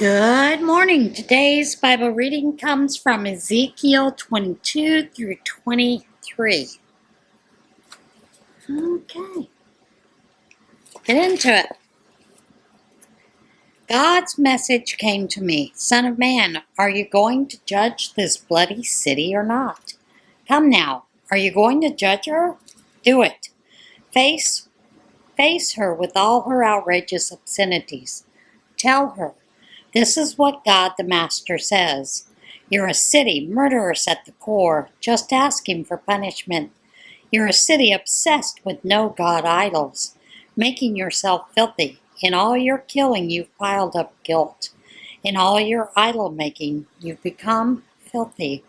Good morning. Today's Bible reading comes from Ezekiel 22 through 23. Okay, get into it. God's message came to me. Son of man, are you going to judge this bloody city or not? Come now, are you going to judge her? Do it. Face her with all her outrageous obscenities. Tell her, this is what God the Master says. You're a city murderous at the core, just asking for punishment. You're a city obsessed with no God idols, making yourself filthy. In all your killing, you've piled up guilt. In all your idol making, you've become filthy.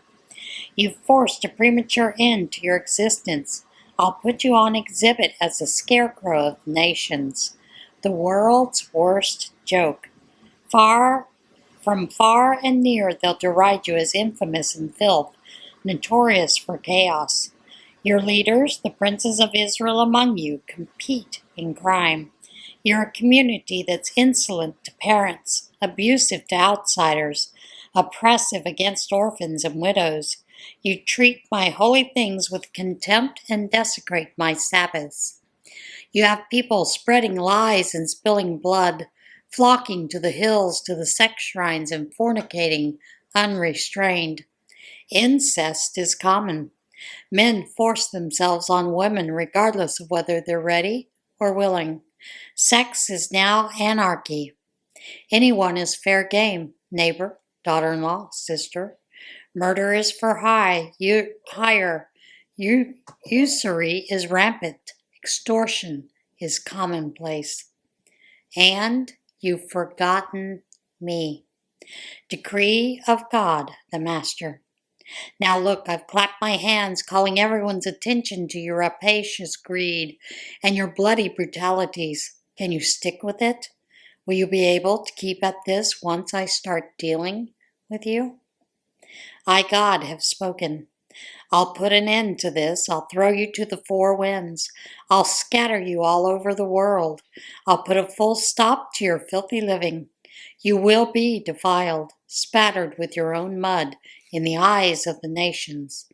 You've forced a premature end to your existence. I'll put you on exhibit as the scarecrow of nations, the world's worst joke. From far and near, they'll deride you as infamous in filth, notorious for chaos. Your leaders, the princes of Israel among you, compete in crime. You're a community that's insolent to parents, abusive to outsiders, oppressive against orphans and widows. You treat my holy things with contempt and desecrate my Sabbaths. You have people spreading lies and spilling blood, flocking to the hills, to the sex shrines, and fornicating unrestrained. Incest is common. Men force themselves on women regardless of whether they're ready or willing. Sex is now anarchy. Anyone is fair game, neighbor, daughter-in-law, sister. Murder is for hire. Usury is rampant. Extortion is commonplace. And you've forgotten me. Decree of God, the Master. Now look, I've clapped my hands, calling everyone's attention to your rapacious greed and your bloody brutalities. Can you stick with it? Will you be able to keep at this once I start dealing with you? I, God, have spoken. I'll put an end to this. I'll throw you to the four winds. I'll scatter you all over the world. I'll put a full stop to your filthy living. You will be defiled, spattered with your own mud in the eyes of the nations,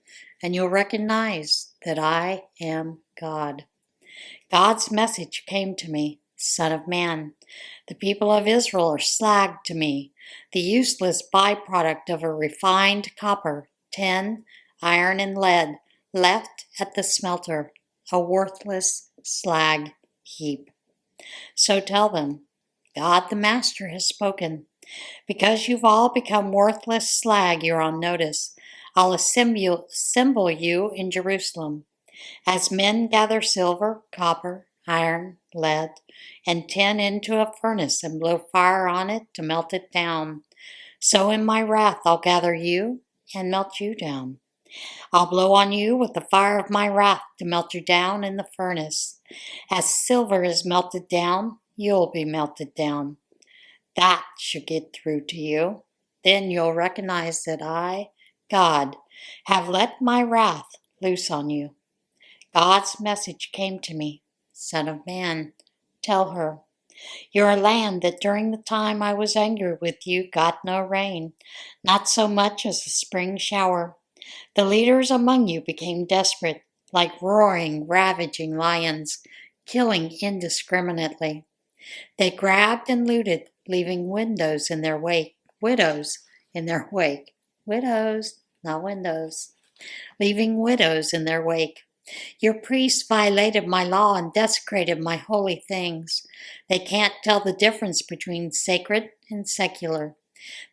and you'll recognize that I am God. God's message came to me, Son of man. The people of Israel are slag to me, the useless byproduct of a refined copper, tin, iron, and lead left at the smelter, a worthless slag heap. So tell them, God the Master has spoken. Because you've all become worthless slag, you're on notice. I'll assemble you in Jerusalem. As men gather silver, copper, iron, lead, and tin into a furnace and blow fire on it to melt it down, so in my wrath I'll gather you and melt you down. I'll blow on you with the fire of my wrath to melt you down in the furnace. As silver is melted down, you'll be melted down. That should get through to you. Then you'll recognize that I, God, have let my wrath loose on you. God's message came to me, Son of man, tell her, you're a land that during the time I was angry with you got no rain, not so much as a spring shower. The leaders among you became desperate, like roaring, ravaging lions, killing indiscriminately. They grabbed and looted, leaving widows in their wake. Widows, not windows. Leaving widows in their wake. Your priests violated my law and desecrated my holy things. They can't tell the difference between sacred and secular.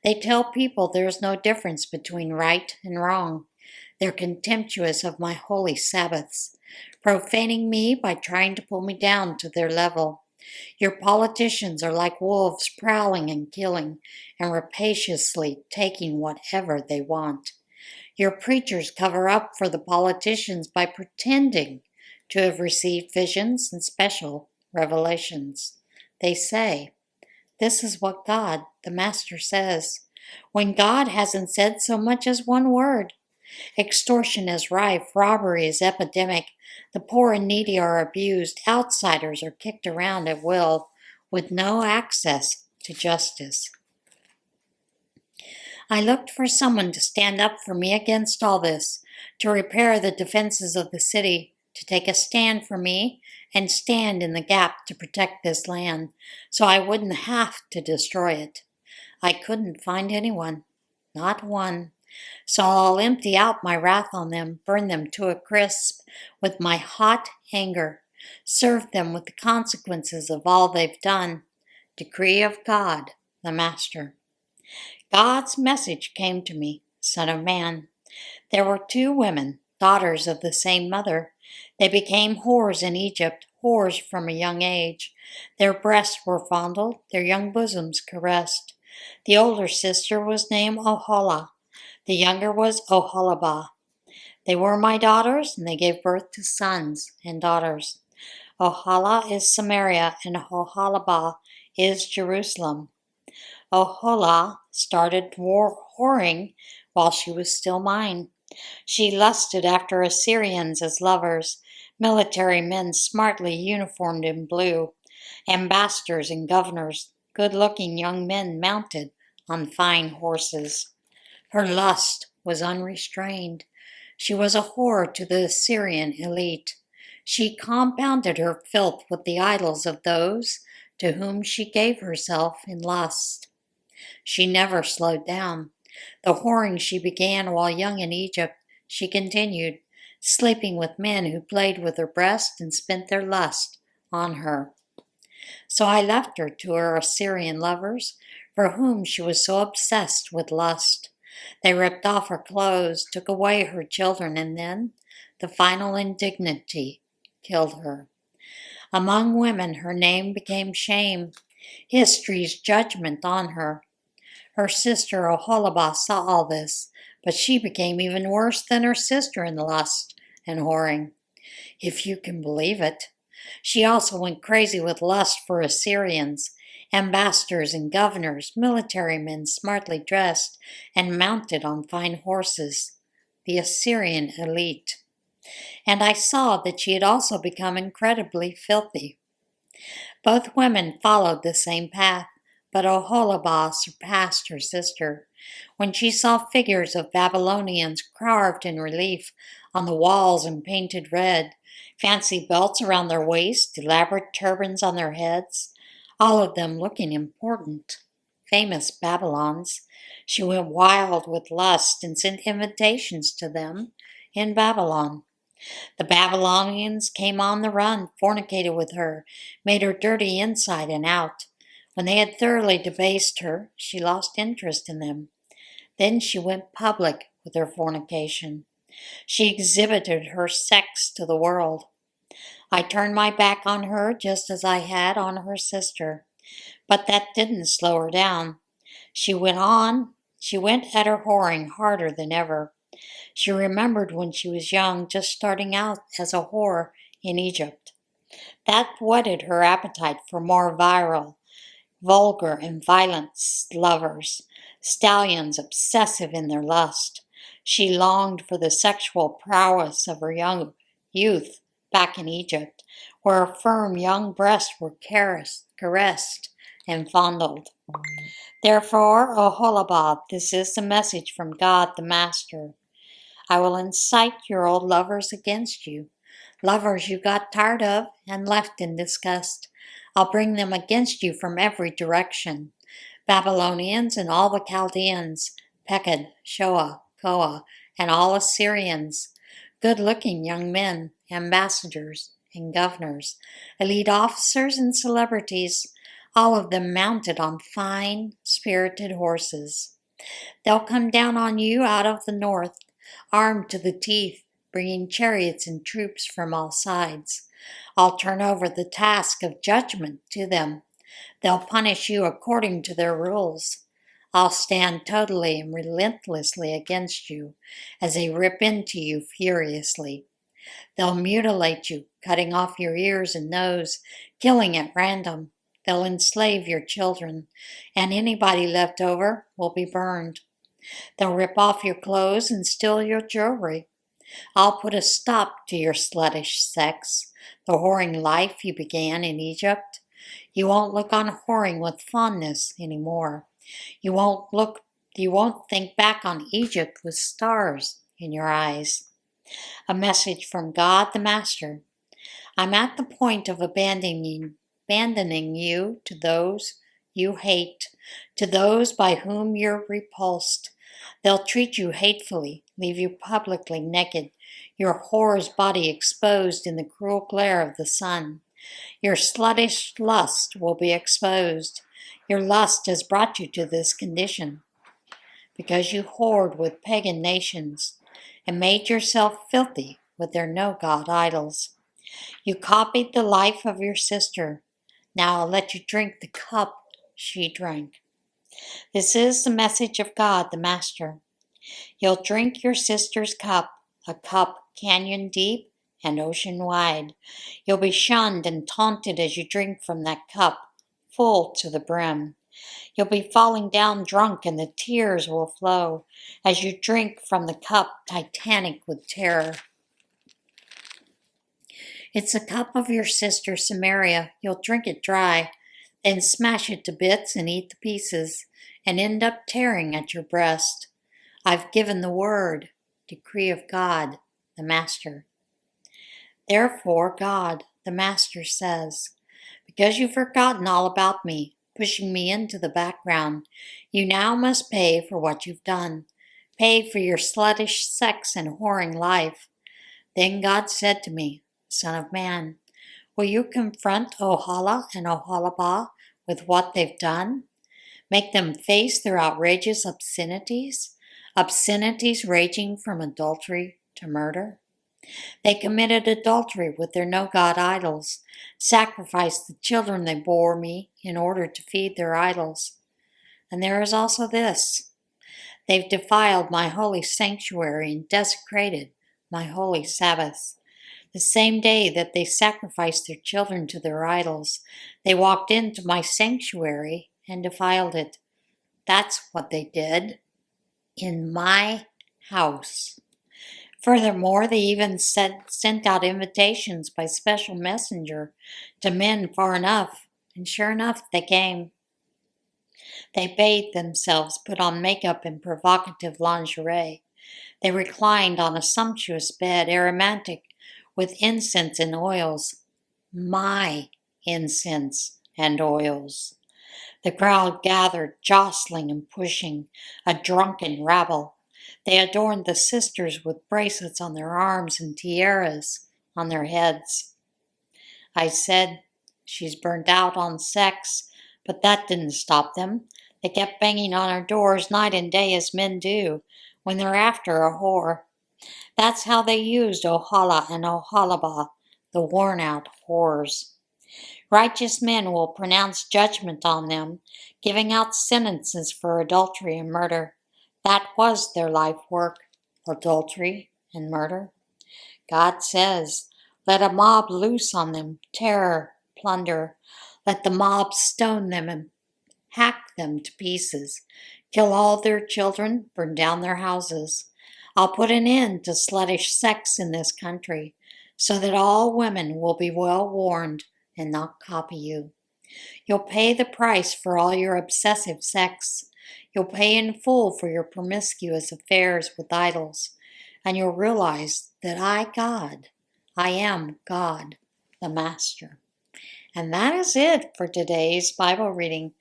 They tell people there is no difference between right and wrong. They're contemptuous of my holy Sabbaths, profaning me by trying to pull me down to their level. Your politicians are like wolves prowling and killing and rapaciously taking whatever they want. Your preachers cover up for the politicians by pretending to have received visions and special revelations. They say, this is what God, the Master, says, when God hasn't said so much as one word. Extortion is rife, robbery is epidemic, the poor and needy are abused, outsiders are kicked around at will, with no access to justice. I looked for someone to stand up for me against all this, to repair the defenses of the city, to take a stand for me and stand in the gap to protect this land so I wouldn't have to destroy it. I couldn't find anyone, not one. So I'll empty out my wrath on them, burn them to a crisp with my hot anger, serve them with the consequences of all they've done. Decree of God, the Master. God's message came to me, Son of man. There were two women, daughters of the same mother. They became whores in Egypt, whores from a young age. Their breasts were fondled, their young bosoms caressed. The older sister was named Oholah. The younger was Oholibah. They were my daughters, and they gave birth to sons and daughters. Oholah is Samaria, and Oholibah is Jerusalem. Oholah started whoring while she was still mine. She lusted after Assyrians as lovers, military men smartly uniformed in blue, ambassadors and governors, good-looking young men mounted on fine horses. Her lust was unrestrained. She was a whore to the Assyrian elite. She compounded her filth with the idols of those to whom she gave herself in lust. She never slowed down. The whoring she began while young in Egypt, she continued, sleeping with men who played with her breast and spent their lust on her. So I left her to her Assyrian lovers, for whom she was so obsessed with lust. They ripped off her clothes, took away her children, and then the final indignity killed her. Among women, her name became shame, history's judgment on her. Her sister Oholibah saw all this, but she became even worse than her sister in lust and whoring, if you can believe it. She also went crazy with lust for Assyrians, ambassadors and governors, military men smartly dressed and mounted on fine horses, the Assyrian elite. And I saw that she had also become incredibly filthy. Both women followed the same path, but Oholibah surpassed her sister. When she saw figures of Babylonians carved in relief on the walls and painted red, fancy belts around their waists, elaborate turbans on their heads, all of them looking important, famous Babylons, she went wild with lust and sent invitations to them in Babylon. The Babylonians came on the run, fornicated with her, made her dirty inside and out. When they had thoroughly debased her, she lost interest in them. Then she went public with her fornication. She exhibited her sex to the world. I turned my back on her just as I had on her sister. But that didn't slow her down. She went at her whoring harder than ever. She remembered when she was young, just starting out as a whore in Egypt. That whetted her appetite for more virile, vulgar, and violent lovers, stallions obsessive in their lust. She longed for the sexual prowess of her young youth back in Egypt, where her firm young breasts were caressed and fondled. Therefore, Oholibah, this is the message from God the Master. I will incite your old lovers against you, lovers you got tired of and left in disgust. I'll bring them against you from every direction. Babylonians and all the Chaldeans, Pekod, Shoah, Koah, and all Assyrians, good-looking young men, ambassadors and governors, elite officers and celebrities, all of them mounted on fine, spirited horses. They'll come down on you out of the north, armed to the teeth, bringing chariots and troops from all sides. I'll turn over the task of judgment to them. They'll punish you according to their rules. I'll stand totally and relentlessly against you as they rip into you furiously. They'll mutilate you, cutting off your ears and nose, killing at random. They'll enslave your children, and anybody left over will be burned. They'll rip off your clothes and steal your jewelry. I'll put a stop to your sluttish sex, the whoring life you began in Egypt. You won't look on whoring with fondness any more. You won't look You won't think back on Egypt with stars in your eyes. A message from God the Master. I'm at the point of abandoning you to those you hate, to those by whom you're repulsed. They'll treat you hatefully, leave you publicly naked, your whore's body exposed in the cruel glare of the sun. Your sluttish lust will be exposed. Your lust has brought you to this condition because you whored with pagan nations and made yourself filthy with their no-God idols. You copied the life of your sister. Now I'll let you drink the cup she drank. This is the message of God, the Master. You'll drink your sister's cup, a cup canyon deep and ocean wide. You'll be shunned and taunted as you drink from that cup, full to the brim. You'll be falling down drunk and the tears will flow as you drink from the cup, titanic with terror. It's the cup of your sister Samaria. You'll drink it dry, then smash it to bits and eat the pieces, and end up tearing at your breast. I've given the word, decree of God, the Master. Therefore, God, the Master says, because you've forgotten all about me, pushing me into the background, you now must pay for what you've done. Pay for your sluttish sex and whoring life. Then God said to me, Son of man, will you confront Ohala and Oholabah with what they've done? Make them face their outrageous obscenities? Obscenities ranging from adultery to murder? They committed adultery with their no-God idols, sacrificed the children they bore me in order to feed their idols. And there is also this. They've defiled my holy sanctuary and desecrated my holy Sabbaths. The same day that they sacrificed their children to their idols, they walked into my sanctuary and defiled it. That's what they did in my house. Furthermore, they even sent out invitations by special messenger to men far enough, and sure enough, they came. They bathed themselves, put on makeup and provocative lingerie. They reclined on a sumptuous bed, aromatic, with incense and oils. My incense and oils. The crowd gathered, jostling and pushing, a drunken rabble. They adorned the sisters with bracelets on their arms and tiaras on their heads. I said, she's burned out on sex, but that didn't stop them. They kept banging on our doors night and day as men do when they're after a whore. That's how they used Ohala and Oholabah, the worn-out whores. Righteous men will pronounce judgment on them, giving out sentences for adultery and murder. That was their life work, adultery and murder. God says, let a mob loose on them, terror, plunder. Let the mob stone them and hack them to pieces, kill all their children, burn down their houses. I'll put an end to sluttish sex in this country, so that all women will be well warned and not copy you. You'll pay the price for all your obsessive sex. You'll pay in full for your promiscuous affairs with idols, and you'll realize that I am God, the Master. And that is it for today's Bible reading.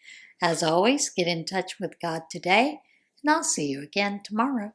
As always, get in touch with God today, and I'll see you again tomorrow.